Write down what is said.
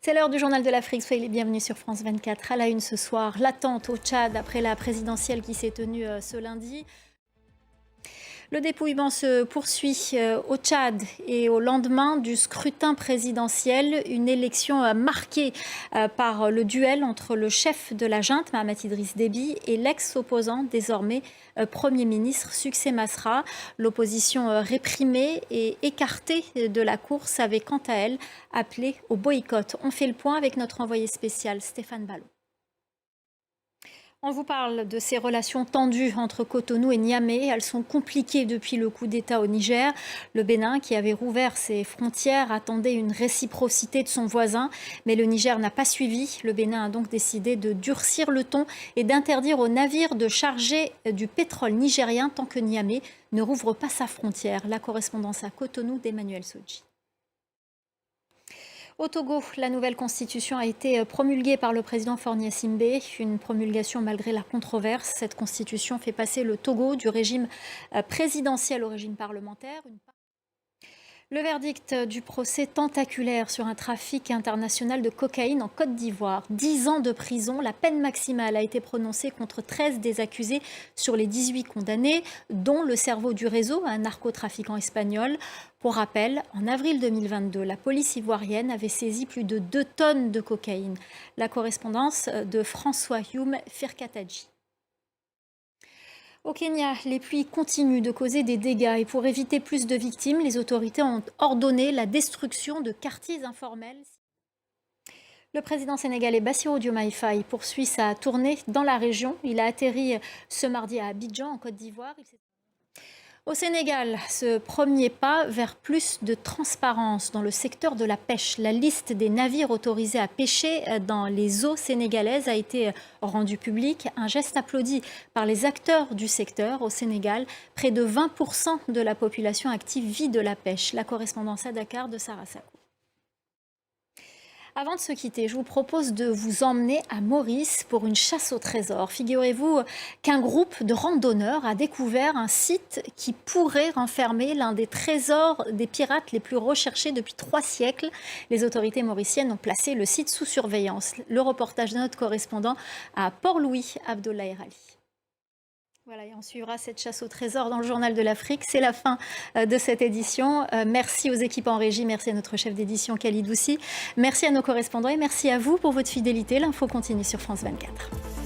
C'est l'heure du journal de l'Afrique, soyez les bienvenus sur France 24. À la une ce soir, l'attente au Tchad après la présidentielle qui s'est tenue ce lundi. Le dépouillement se poursuit au Tchad et au lendemain du scrutin présidentiel, une élection marquée par le duel entre le chef de la junte, Mahamat Idriss Déby, et l'ex-opposant, désormais Premier ministre, Succès Masra. L'opposition réprimée et écartée de la course avait quant à elle appelé au boycott. On fait le point avec notre envoyé spécial Stéphane Ballot. On vous parle de ces relations tendues entre Cotonou et Niamey. Elles sont compliquées depuis le coup d'État au Niger. Le Bénin, qui avait rouvert ses frontières, attendait une réciprocité de son voisin. Mais le Niger n'a pas suivi. Le Bénin a donc décidé de durcir le ton et d'interdire aux navires de charger du pétrole nigérien tant que Niamey ne rouvre pas sa frontière. La correspondance à Cotonou d'Emmanuel Sodji. Au Togo, la nouvelle constitution a été promulguée par le président Faure Gnassingbé, une promulgation malgré la controverse. Cette constitution fait passer le Togo du régime présidentiel au régime parlementaire. Le verdict du procès tentaculaire sur un trafic international de cocaïne en Côte d'Ivoire. 10 ans de prison. La peine maximale a été prononcée contre 13 des accusés sur les 18 condamnés, dont le cerveau du réseau, un narcotrafiquant espagnol. Pour rappel, en avril 2022, la police ivoirienne avait saisi plus de 2 tonnes de cocaïne. La correspondance de François Hume Firkatadji. Au Kenya, les pluies continuent de causer des dégâts et pour éviter plus de victimes, les autorités ont ordonné la destruction de quartiers informels. Le président sénégalais Bassirou Diomaye Faye poursuit sa tournée dans la région. Il a atterri ce mardi à Abidjan, en Côte d'Ivoire. Au Sénégal, ce premier pas vers plus de transparence dans le secteur de la pêche. La liste des navires autorisés à pêcher dans les eaux sénégalaises a été rendue publique. Un geste applaudi par les acteurs du secteur. Au Sénégal, près de 20% de la population active vit de la pêche. La correspondance à Dakar de Sarah Sakou. Avant de se quitter, je vous propose de vous emmener à Maurice pour une chasse au trésor. Figurez-vous qu'un groupe de randonneurs a découvert un site qui pourrait renfermer l'un des trésors des pirates les plus recherchés depuis 3 siècles. Les autorités mauriciennes ont placé le site sous surveillance. Le reportage de notre correspondant à Port-Louis, Abdoulaye Rali. Voilà, et on suivra cette chasse au trésor dans le journal de l'Afrique. C'est la fin de cette édition. Merci aux équipes en régie, merci à notre chef d'édition Khalid Doussi, merci à nos correspondants et merci à vous pour votre fidélité. L'info continue sur France 24.